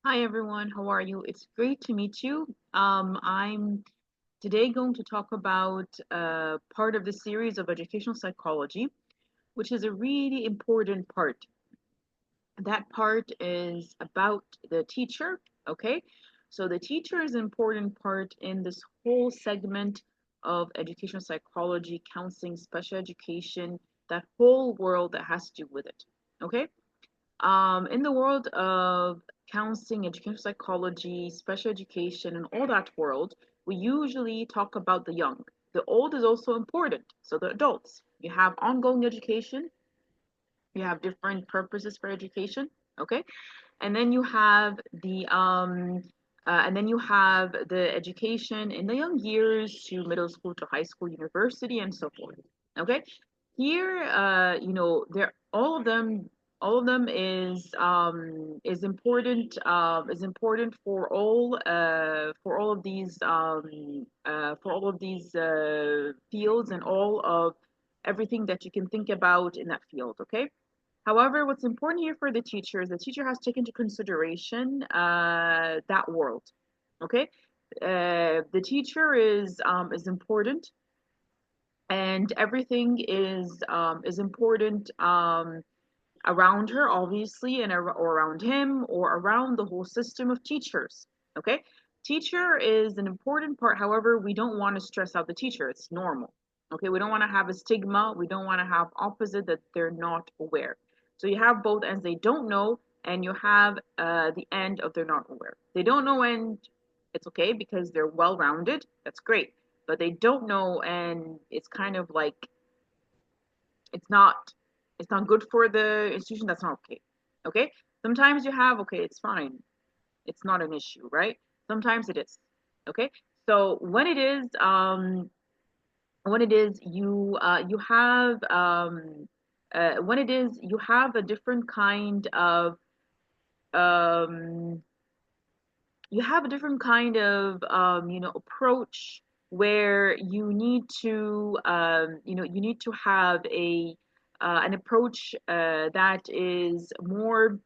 Hi everyone, how are you? It's great to meet you. I'm today going to talk about part of the series of educational psychology, which is a really important part. That part is about the teacher, okay? So the teacher is an important part in this whole segment of educational psychology, counseling, special education, that whole world that has to do with it, okay? In the world of counseling, educational psychology, special education, and all that world, we usually talk about the young. The old is also important. So the adults, you have ongoing education, you have different purposes for education, okay? And then you have the education in the young years to middle school to high school, university, and so forth. Okay, here, they're all of them is important for all of these fields and all of everything that you can think about in that field. Okay. However, what's important here for the teacher is the teacher has to take into consideration that world. Okay, the teacher is important, and everything is important around her, obviously, or around him, or around the whole system of teachers. Okay, teacher is an important part. However, we don't want to stress out the teacher. It's normal. Okay, we don't want to have a stigma. We don't want to have opposite that they're not aware. So you have both ends. They don't know, and you have the end of they're not aware. They don't know, and it's okay because they're well rounded. That's great. But they don't know, and it's kind of like it's not it's not good for the institution. That's not okay. Okay, sometimes you have, okay, it's fine, it's not an issue, right? Sometimes it is. Okay, so when it is you have when it is you have a different kind of um approach where you need to have a an approach that is more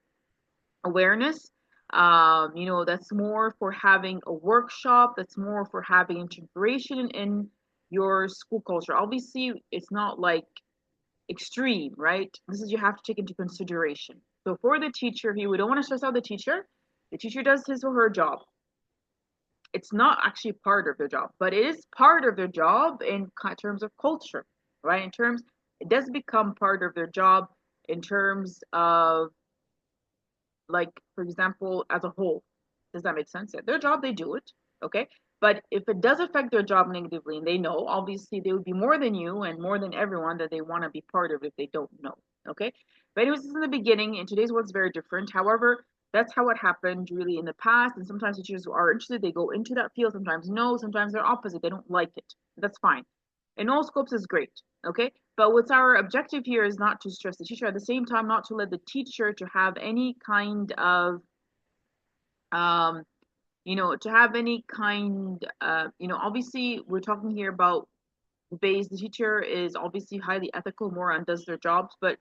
awareness. That's more for having a workshop, that's more for having integration in your school culture. Obviously, it's not like extreme, right? This is, you have to take into consideration. So for the teacher, here we don't want to stress out the teacher. The teacher does his or her job. It's not actually part of their job, but it is part of their job in terms of culture, right? In terms, it does become part of their job in terms of, like, for example, as a whole. Does that make sense? Yeah, their job, they do it, okay? But if it does affect their job negatively, and they know, obviously they would be more than you and more than everyone that they want to be part of if they don't know, okay? But anyways, this is in the beginning. In today's world, it's very different. However, that's how it happened really in the past. And sometimes teachers who are interested, they go into that field. Sometimes no. Sometimes they're opposite. They don't like it. That's fine. In all scopes is great, okay? But what's our objective here is not to stress the teacher, at the same time not to let the teacher to have any kind of um to have any kind obviously we're talking here about base. The teacher is obviously highly ethical, more and does their jobs, but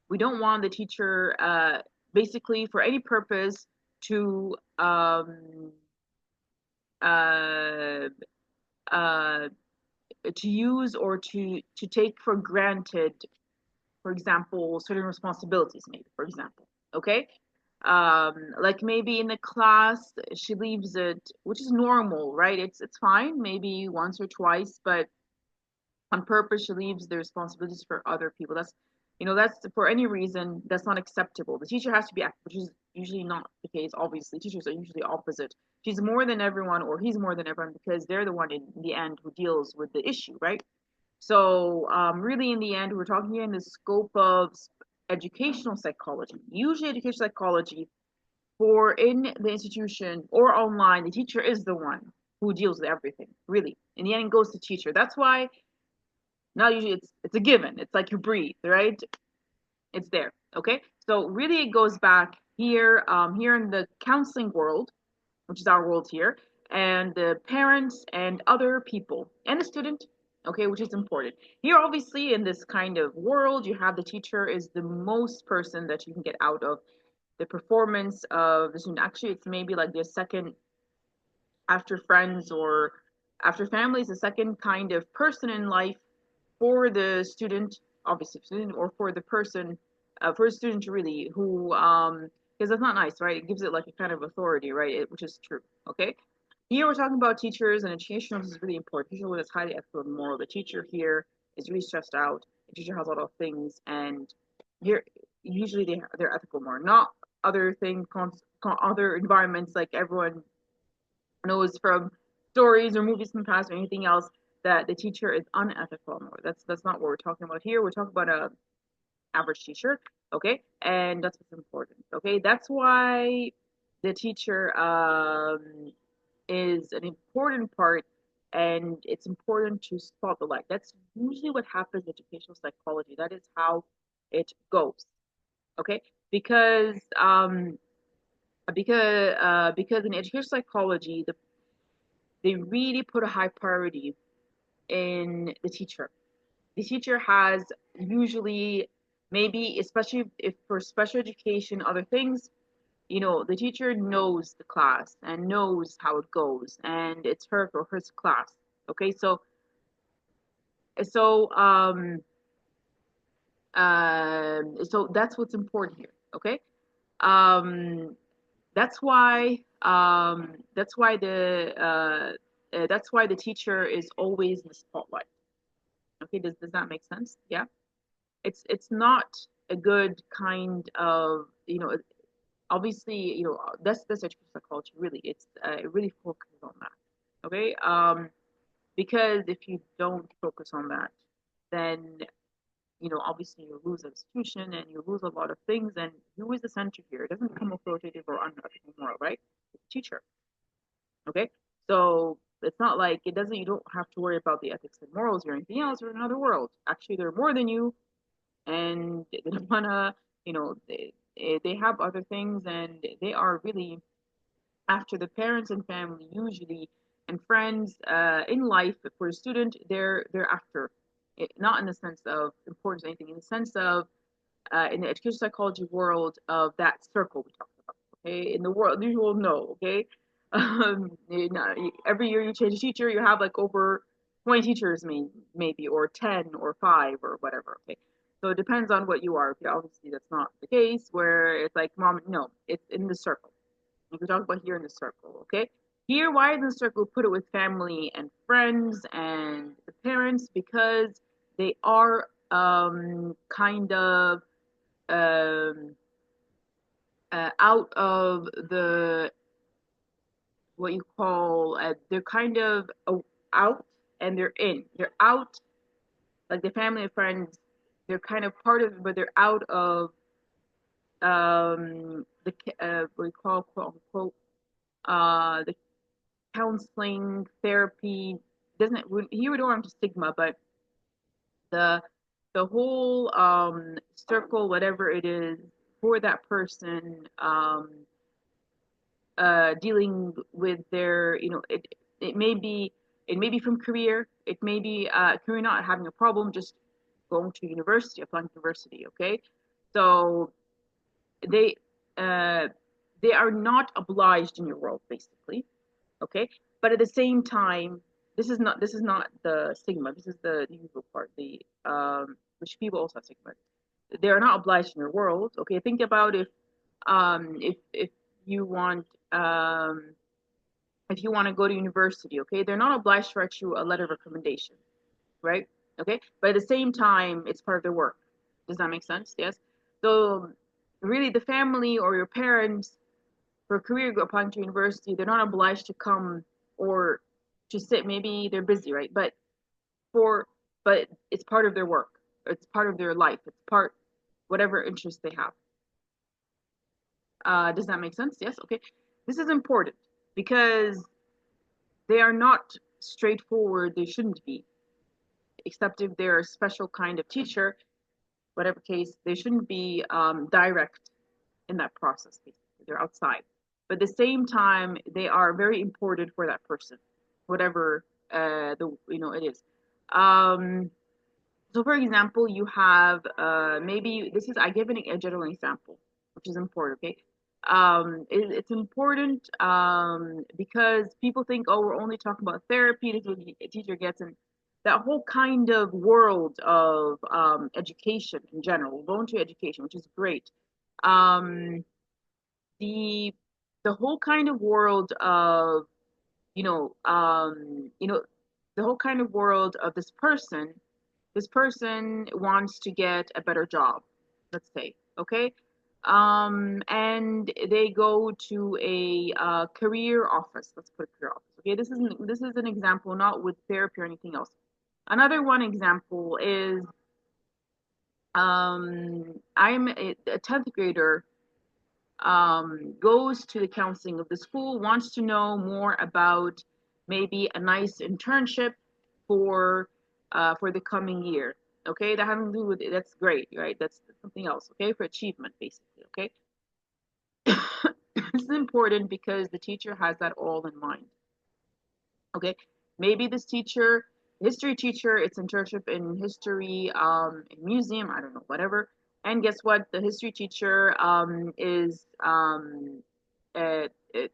we don't want the teacher basically for any purpose to uh uh to use or to take for granted, for example, certain responsibilities, maybe, for example, okay? Like maybe in the class she leaves it, which is normal, right? It's fine, maybe once or twice, but on purpose she leaves the responsibilities for other people. That's for any reason that's not acceptable. The teacher has to be active, which is usually not the case. Obviously, teachers are usually opposite. She's more than everyone, or he's more than everyone, because they're the one in the end who deals with the issue, right? So, really, in the end, we're talking here in the scope of educational psychology. Usually, educational psychology, for in the institution or online, the teacher is the one who deals with everything. Really, in the end, it goes to teacher. That's why now usually it's a given. It's like you breathe, right? It's there. Okay. So really, it goes back here, here in the counseling world, which is our world here, and the parents and other people and the student, okay, which is important. Here, obviously, in this kind of world, you have the teacher is the most person that you can get out of. the performance of the student. Actually, it's maybe like the second after friends or after family is the second kind of person in life for the student, obviously student, or for the person, for a student really who, because that's not nice, right? It gives it like a kind of authority, right? Which is true. Okay. Here we're talking about teachers and education. This is really important. Teacher is highly ethical and moral. The teacher here is really stressed out. The teacher has a lot of things, and here usually they're ethical more, not other things, other environments like everyone knows from stories or movies from the past or anything else that the teacher is unethical. That's not what we're talking about here. We're talking about a average teacher, okay, and that's what's important. Okay, that's why the teacher is an important part, and it's important to spot the light. That's usually what happens in educational psychology. That is how it goes. Okay, because because in educational psychology, they really put a high priority in the teacher. The teacher has usually, maybe especially if for special education, other things, the teacher knows the class and knows how it goes, and it's her or his class. Okay, so so that's what's important here. Okay, um, that's why the teacher is always in the spotlight. Okay, does that make sense? Yeah. It's not a good kind of, obviously, that's educational psychology really. It really focuses on that. Okay. Because if you don't focus on that, then obviously you lose an institution and you lose a lot of things. And who is the center here? It doesn't become authoritative or unethical moral, right? It's the teacher. Okay. So it's not like it doesn't. You don't have to worry about the ethics and morals or anything else or another world. Actually, they're more than you, and they don't wanna, they have other things, and they are really after the parents and family usually, and friends in life. For a student, they're after it, not in the sense of importance or anything, in the sense of in the education psychology world of that circle we talked about. Okay, in the world you will know. Okay, every year you change a teacher, you have like over 20 teachers, maybe, or 10 or 5 or whatever. Okay, so it depends on what you are. Okay, obviously that's not the case where it's like mom. No, it's in the circle. We can talk about here in the circle. Okay, here, why in the circle? Put it with family and friends and the parents, because they are kind of um, out of the, what you call, they're kind of out, and they're in. They're out, like the family and friends. They're kind of part of, but they're out of the what we call, quote unquote, the counseling therapy. Doesn't here we don't have to stigma, but the whole circle, whatever it is, for that person, dealing with their, it may be, from career, it may be career, not having a problem, just going to university, applying to university. Okay, so they uh, they are not obliged in your world, basically. Okay, but at the same time, this is not the stigma. This is the usual part, the which people also have stigma. They are not obliged in your world. Okay, think about if you want, if you want to go to university. Okay, they're not obliged to write you a letter of recommendation, right? Okay, but at the same time, it's part of their work. Does that make sense? Yes. So really, the family or your parents, for a career applying to university, they're not obliged to come or to sit. Maybe they're busy, right? For but it's part of their work. It's part of their life. It's part, whatever interest they have. Does that make sense? Yes. Okay. This is important because they are not straightforward. They shouldn't be, except if they're a special kind of teacher. Whatever case, they shouldn't be direct in that process. Basically, they're outside, but at the same time, they are very important for that person, whatever the it is. Um, so, for example, you have maybe this is I give a general example, which is important. Okay, It's important because people think, oh, we're only talking about therapy. This is what a teacher gets, and that whole kind of world of education in general, voluntary education, which is great. Um, the the whole kind of world of you know um, you know the whole kind of world of this person wants to get a better job, let's say, okay? And they go to a career office. Let's put a career office. Okay, this is an example, not with therapy or anything else. Another one example is I'm a 10th grader goes to the counseling of the school, wants to know more about maybe a nice internship for the coming year. Okay, that having to do with that's great, right? That's something else. Okay, for achievement, basically. Okay, this is important because the teacher has that all in mind. Okay, maybe this teacher, history teacher, it's internship in history, in museum, I don't know, whatever. And guess what? The history teacher is it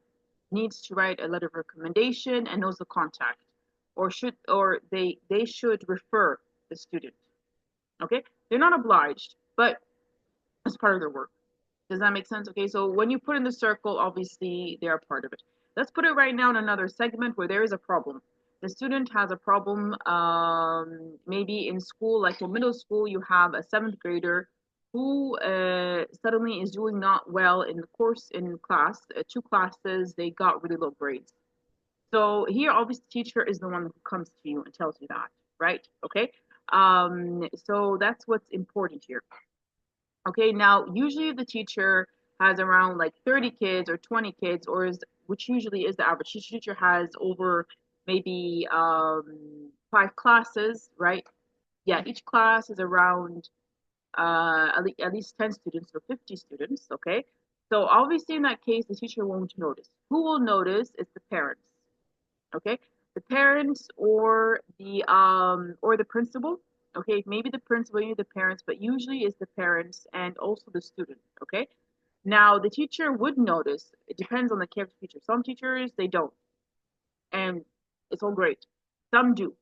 needs to write a letter of recommendation and knows the contact, or they should refer the student. Okay, they're not obliged, but it's part of their work. Does that make sense? Okay, so when you put in the circle, obviously they are part of it. Let's put it right now in another segment where there is a problem. The student has a problem, maybe in school, like in middle school, you have a 7th grader who suddenly is doing not well in the course in class, two classes, they got really low grades. So here, obviously, the teacher is the one who comes to you and tells you that, right? Okay. So that's what's important here. Okay, now usually the teacher has around like 30 kids or 20 kids, or is which usually is the average. Each teacher has over maybe 5 classes, right? Yeah, each class is around at least 10 students, so 50 students. Okay, so obviously in that case, the teacher won't notice. Who will notice is the parents. Okay, the parents or the principal. Okay, maybe the principal, maybe the parents, but usually is the parents and also the student. Okay, now the teacher would notice. It depends on the care of the teacher. Some teachers they don't, and it's all great. Some do,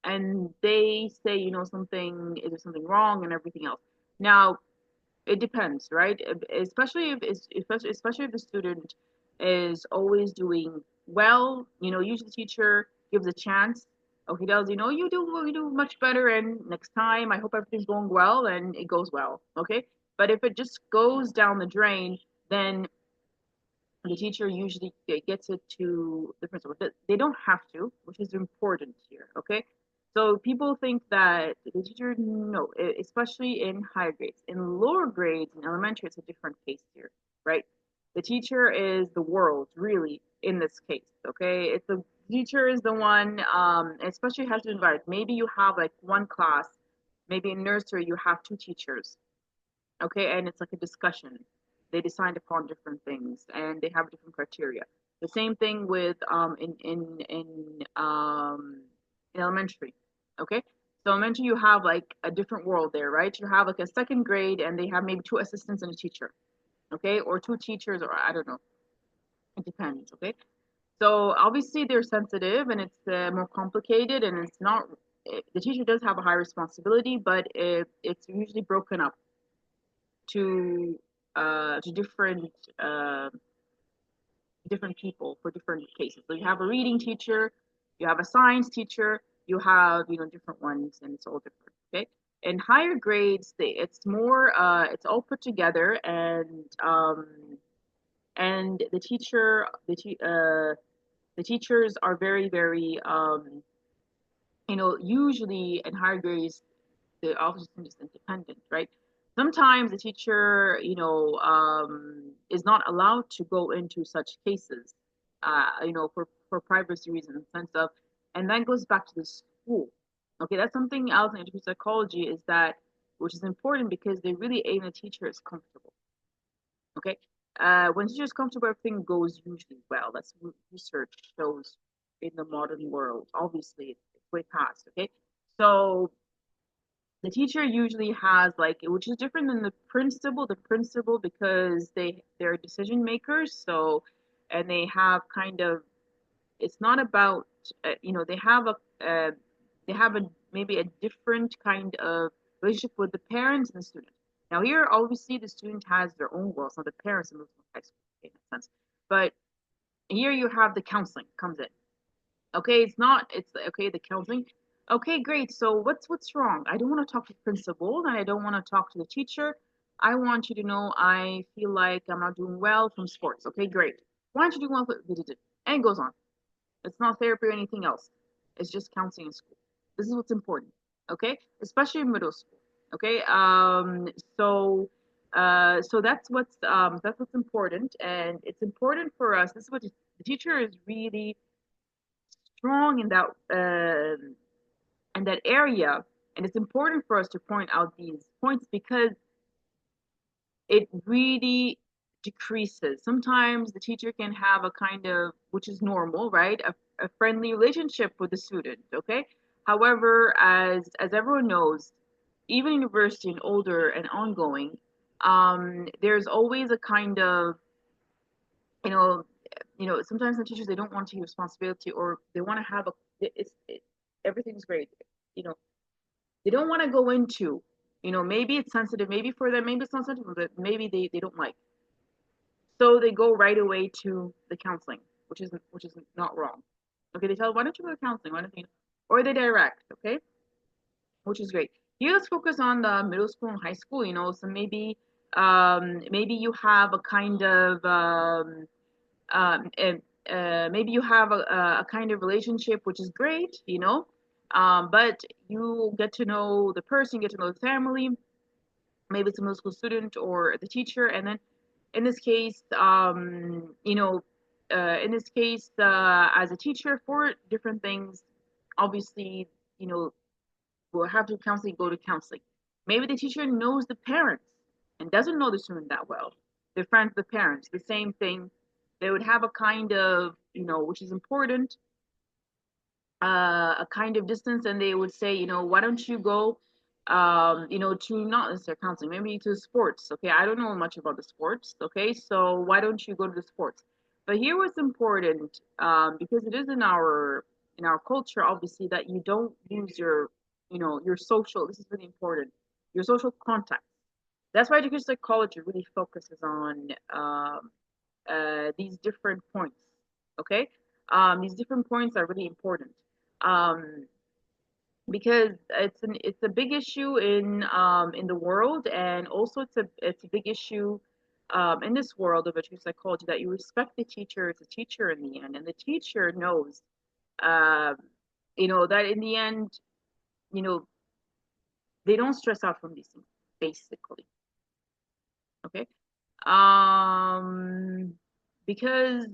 and they say, something, is there something wrong and everything else. Now it depends, right? Especially if the student is always doing well. Usually the teacher gives a chance. Oh, he tells, you do much better, and next time I hope everything's going well, and it goes well. Okay, but if it just goes down the drain, then the teacher usually gets it to the principal. They don't have to, which is important here. Okay, so people think that the teacher, no, especially in higher grades. In lower grades, in elementary, it's a different case here, right? The teacher is the world, really, in this case. Okay, it's the teacher is the one, especially has to invite. Maybe you have like one class, maybe in nursery you have two teachers, okay, and it's like a discussion. They decide upon different things and they have different criteria. The same thing with in elementary, okay. So elementary you have like a different world there, right? You have like a 2nd grade and they have maybe two assistants and a teacher, okay, or two teachers, or I don't know, it depends, okay. So obviously they're sensitive and it's more complicated, and it's not the teacher does have a high responsibility, but it's usually broken up to uh, different people for different cases. So you have a reading teacher, you have a science teacher, you have different ones, and it's all different. Okay. In higher grades, it's more it's all put together, and the teachers are very very usually in higher grades the officer is independent, right? Sometimes the teacher, is not allowed to go into such cases, for privacy reasons, in the sense of, and that goes back to the school. Okay, that's something else in education psychology is that, which is important because they really aim the teacher is comfortable. Okay, when teacher is comfortable, everything goes usually well. That's what research shows in the modern world. Obviously, it's way past. Okay, so The teacher usually has like, which is different than the principal, because they're decision makers. So, and they have kind of, it's not about, they have a they have a maybe a different kind of relationship with the parents and the student. Now here, obviously, the student has their own world, so the parents in middle school, high school, okay, in that sense. But here you have the counseling comes in. Okay, it's not. It's okay. The counseling. Okay, great. So what's wrong? I don't want to talk to the principal, and I don't want to talk to the teacher. I want you to know I feel like I'm not doing well from sports. Okay, great. Why aren't you doing well? And it goes on. It's not therapy or anything else. It's just counseling in school. This is what's important. Okay, especially in middle school. Okay. So that's what's important, and it's important for us. This is what the teacher is really strong in that area, and it's important for us to point out these points because it really decreases. Sometimes the teacher can have a kind of, which is normal, right? A friendly relationship with the student, okay? However, as everyone knows, even university and older and ongoing, there's always a kind of, you know, sometimes the teachers, they don't want to take responsibility, or they want to have a, everything's great, you know, they don't want to go into, maybe it's sensitive, maybe for them, maybe it's not sensitive, but maybe they don't like. So they go right away to the counseling, which is not wrong. Okay, they tell, why don't you go to counseling? Why don't you, or they direct, okay, which is great. Here, let's focus on the middle school and high school. So maybe you have a kind of and, maybe you have a kind of relationship, which is great, but you get to know the person, you get to know the family, maybe it's a middle school student or the teacher, and then in this case, as a teacher for different things, obviously, you know, we'll have to counseling, go to counseling. Maybe the teacher knows the parents and doesn't know the student that well. They're friends with the parents, the same thing. They would have a kind of, which is important, a kind of distance, and they would say, why don't you go, to not necessarily counseling, maybe to sports. Okay, I don't know much about the sports. Okay, so why don't you go to the sports? But here, what's important, because it is in our culture, obviously, that you don't lose your, your social. This is really important. Your social contact. That's why education psychology really focuses on these different points. Okay, these different points are really important. Um, because it's a big issue in the world, and also it's a big issue in this world of education psychology, that you respect the teacher as a teacher in the end, and the teacher knows, um, that in the end, you know they don't stress out from these things, basically. Okay. um because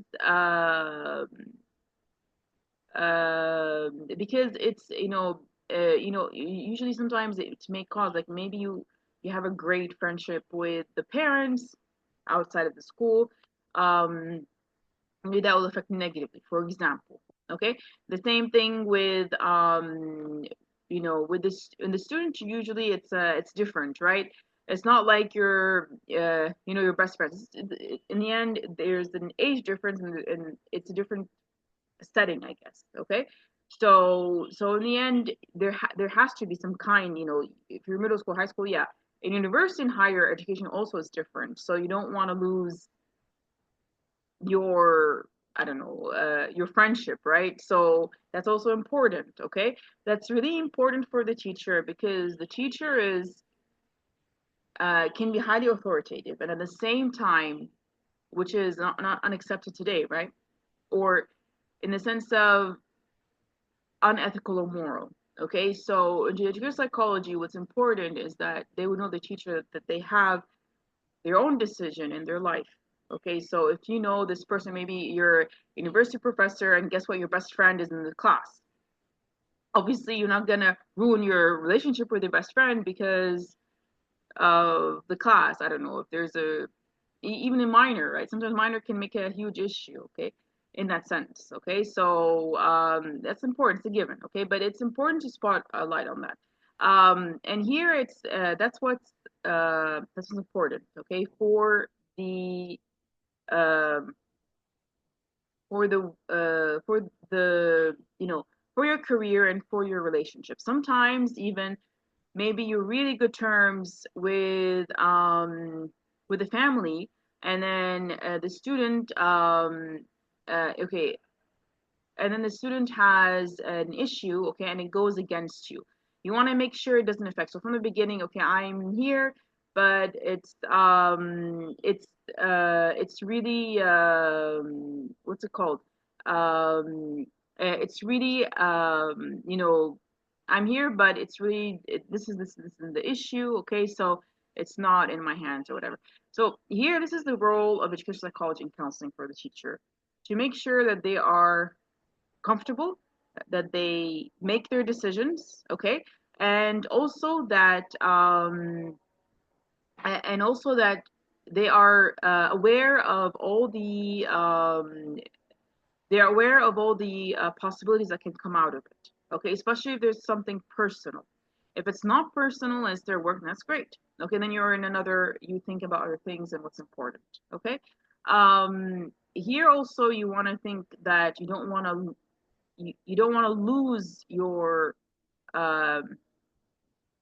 because it's, usually sometimes it may cause, like, maybe you have a great friendship with the parents outside of the school, um maybe that will affect negatively, for example. Okay, the same thing with, with this in the student, usually it's different, right? It's not like your best friends. In the end, there's an age difference, and it's a different setting, I guess. Okay, so in the end, there has to be some kind. If you're middle school, high school, yeah. In university and higher education, also is different. So you don't want to lose your, I don't know, your friendship, right? So that's also important. Okay, that's really important for the teacher, because the teacher is can be highly authoritative, and at the same time, which is not unaccepted today, right? Or in the sense of unethical or moral. Okay, so in educational psychology, what's important is that they would know, the teacher, that they have their own decision in their life. Okay, so if you know this person, maybe you're a university professor, and guess what? Your best friend is in the class. Obviously, you're not gonna ruin your relationship with your best friend because of the class. I don't know if there's even a minor, right? Sometimes minor can make a huge issue, okay, in that sense, okay? So that's important, it's a given, okay? But it's important to spot a light on that. And here it's that's what's important, okay, the um, for the for your career and for your relationship. Sometimes even maybe you're really good terms with the family, and then the student okay, and then the student has an issue, okay, and it goes against you. You want to make sure it doesn't affect. So from the beginning, okay, I'm here, but it's really what's it called? It's really I'm here, but it's really this is the issue, okay? So it's not in my hands or whatever. So here, this is the role of educational psychology and counseling for the teacher to make sure that they are comfortable, that they make their decisions, okay, and also that and also that they are aware of all the possibilities that can come out of it, okay, especially if there's something personal. If it's not personal and it's their work, that's great, okay, then you're in another, you think about other things and what's important, okay. Here also you want to think that you don't want to lose your um,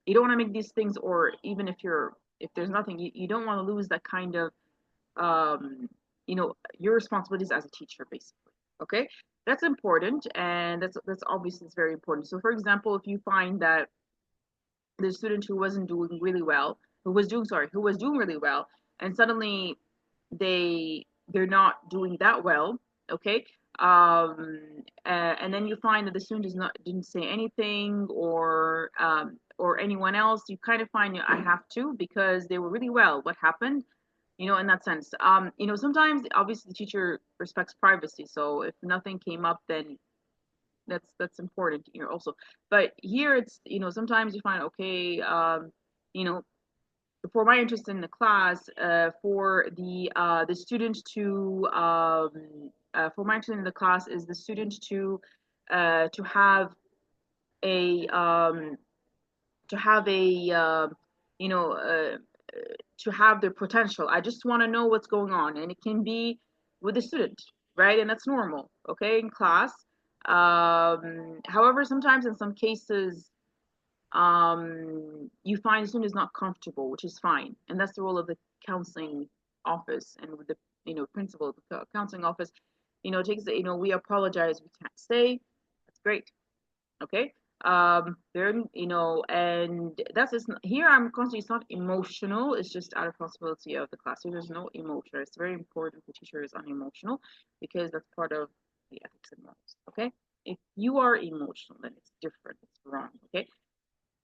you don't want to make these things, or even if there's nothing, you don't want to lose that kind of your responsibilities as a teacher, basically, okay. That's important, and that's obviously it's very important. So for example, if you find that the student who wasn't doing really well who was doing really well, and suddenly they're not doing that well, okay, and then you find that the student didn't say anything, or anyone else, you kind of find, I have to, because they were really well, what happened, in that sense. Sometimes obviously the teacher respects privacy, so if nothing came up, then that's important here also. But here it's, sometimes you find, okay, you know for my interest in the class, for the student to for my interest in the class is the student to a um, have a you know to have their potential. I just want to know what's going on, and it can be with the student, right? And that's normal, okay, in class. However, sometimes in some cases, you find the student is not comfortable, which is fine, and that's the role of the counseling office, and with the principal of the counseling office, takes it. We apologize, we can't stay. That's great, okay. There, and that's just here. I'm constantly. It's not emotional. It's just out of possibility of the class. So there's no emotion. It's very important for teachers unemotional, because that's part of the ethics and morals. Okay. If you are emotional, then it's different. It's wrong. Okay.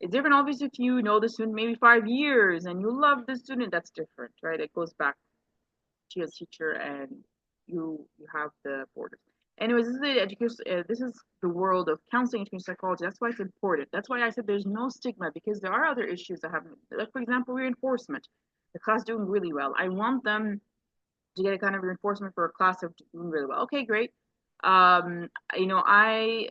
It's different, obviously, if you know the student maybe 5 years and you love the student, that's different, right? It goes back to your teacher, and you have the borders. Anyways, this is the education. This is the world of counseling, education psychology. That's why it's important. That's why I said there's no stigma, because there are other issues that happen. Like for example, reinforcement. The class doing really well. I want them to get a kind of reinforcement for a class of doing really well. Okay, great. I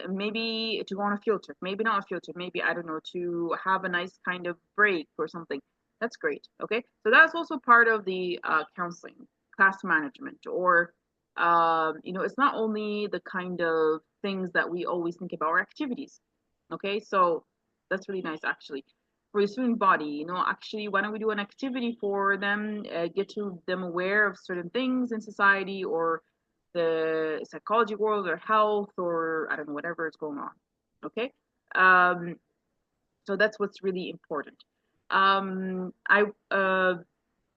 maybe to go on a field trip, maybe not a field trip, maybe I don't know, to have a nice kind of break or something. That's great. Okay, so that's also part of the counseling, class management, or it's not only the kind of things that we always think about, our activities. Okay, so that's really nice actually. For the student body, actually, why don't we do an activity for them, get to them aware of certain things in society, or the psychology world, or health, or I don't know, whatever is going on. Okay. Um, so that's what's really important. I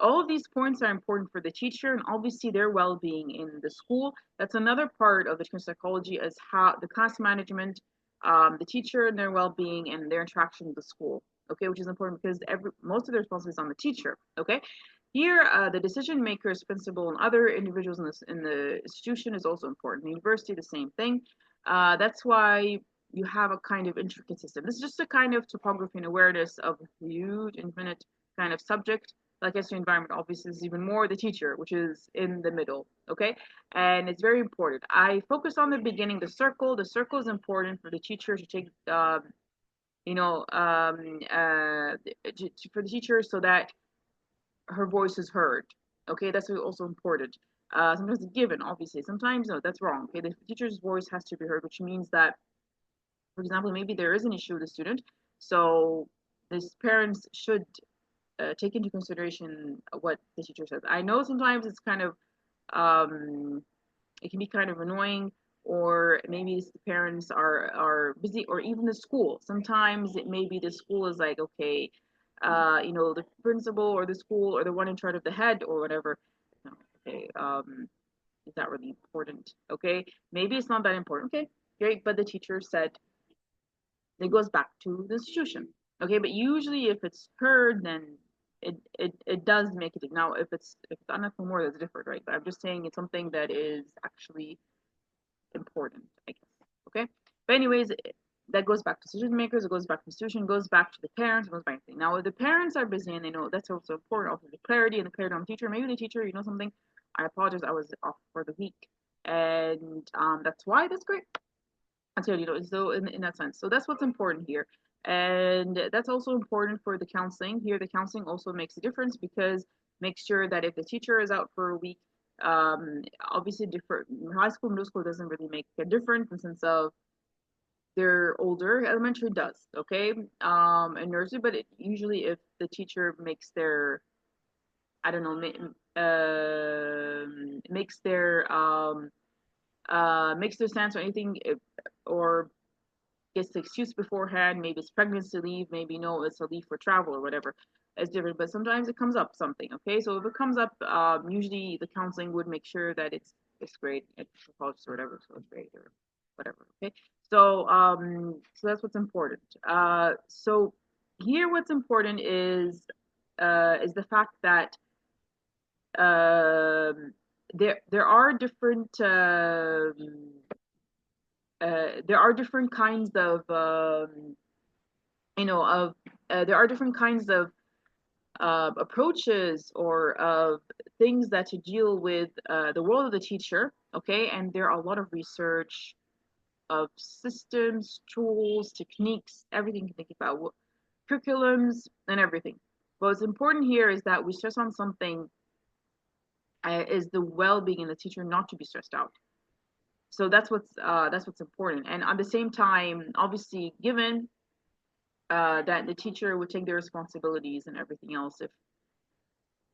All of these points are important for the teacher, and obviously their well-being in the school. That's another part of education psychology, is how the class management, the teacher and their well-being, and their interaction with the school. Okay, which is important because most of the responsibility is on the teacher. Okay, here the decision makers, principal, and other individuals in the institution is also important. The university, the same thing. That's why you have a kind of intricate system. This is just a kind of topography and awareness of a huge, infinite kind of subject. Like SU environment, obviously, is even more the teacher, which is in the middle. Okay, and it's very important. I focus on the beginning, the circle. The circle is important for the teacher to take. you know, for the teacher so that her voice is heard. Okay, that's also important. Sometimes it's given, obviously. Sometimes no, that's wrong. Okay, the teacher's voice has to be heard, which means that, for example, maybe there is an issue with the student, so these parents should take into consideration what the teacher says. I know sometimes it's kind of um, it can be kind of annoying, or maybe the parents are busy, or even the school. Sometimes it may be the school is like, okay, the principal or the school or the one in charge of the head or whatever. No, okay, is that really important? Okay, maybe it's not that important. Okay, great, but the teacher said it goes back to the institution. Okay, but usually if it's heard, then it does make it. Now, if it's unnecessary more, that's different, right? But I'm just saying it's something that is actually important, I guess. Okay, but anyways, that goes back to decision makers. It goes back to the institution. It goes back to the parents. It goes back to everything. Now, if the parents are busy and they know that's also important, also the clarity and the clarity on the teacher. Maybe the teacher, you know something. I apologize. I was off for the week, and that's why. That's great. Until so in that sense, so that's what's important here, and that's also important for the counseling here. The counseling also makes a difference because make sure that if the teacher is out for a week, obviously different high school, middle school doesn't really make a difference in the sense of they're older. Elementary does, okay, and nursery, but usually if the teacher makes their, I don't know, makes their stance or anything, or gets the excuse beforehand. Maybe it's pregnancy leave. Maybe no, it's a leave for travel or whatever. It's different, but sometimes it comes up something. Okay, so if it comes up, usually the counseling would make sure that it's great at college or whatever, so it's great or whatever. Okay, so that's what's important. So here, what's important is the fact that there are different kinds of of there are different kinds of approaches or of things that to deal with the world of the teacher. Okay, and there are a lot of research of systems, tools, techniques, everything you think about, curriculums, and everything. But what's important here is that we stress on something, is the well-being of the teacher, not to be stressed out. So that's what's important. And at the same time, obviously, given that the teacher would take their responsibilities and everything else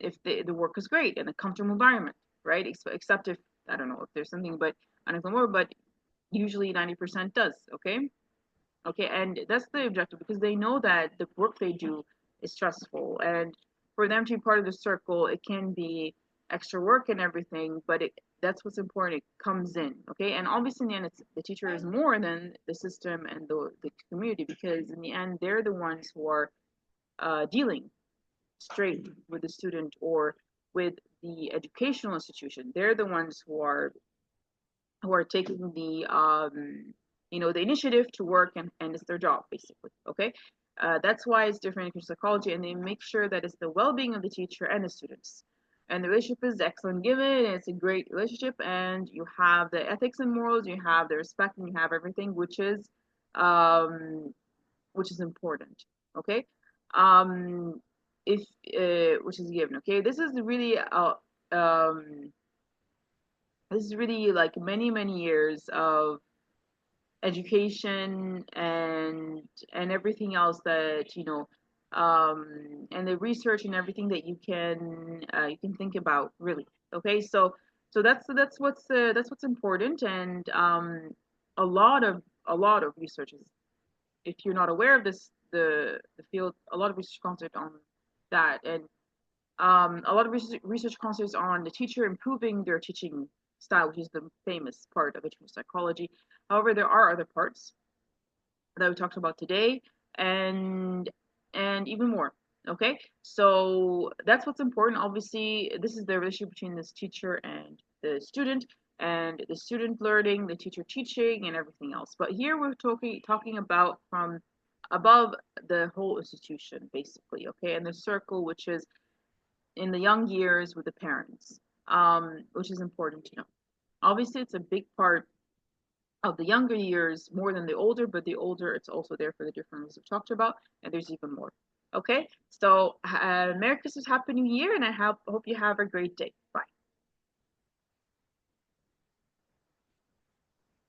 if the work is great and a comfortable environment, right? Except if, I don't know if there's something, but I don't know, but usually 90% does. Okay, and that's the objective because they know that the work they do is stressful, and for them to be part of the circle, it can be extra work and everything, but that's what's important. It comes in, okay, and obviously in the end, it's the teacher is more than the system and the community, because in the end, they're the ones who are dealing straight with the student or with the educational institution. They're the ones who are taking the initiative to work, and it's their job basically. Okay, that's why it's different in psychology, and they make sure that it's the well-being of the teacher and the students, and the relationship is excellent given, and it's a great relationship, and you have the ethics and morals, you have the respect, and you have everything, um which is important. Okay, um if which is given. Okay, um this is really like many many years of education and everything else that and the research and everything that you can think about, really. Okay, so that's what's important, and a lot of researches, if you're not aware of this, the field, a lot of research concentrates on that, and a lot of research concentrates on the teacher improving their teaching style, which is the famous part of educational psychology. However, there are other parts that we talked about today, and and even more. Okay, so that's what's important. Obviously, this is the relationship between this teacher and the student learning, the teacher teaching, and everything else. But here we're talking about from above the whole institution, basically. Okay, and the circle, which is in the young years with the parents, which is important to know. Obviously, it's a big part of the younger years more than the older, but the older it's also there for the different reasons we talked about, and there's even more. Okay, so Merry Christmas, Happy New Year, and I hope you have a great day. Bye.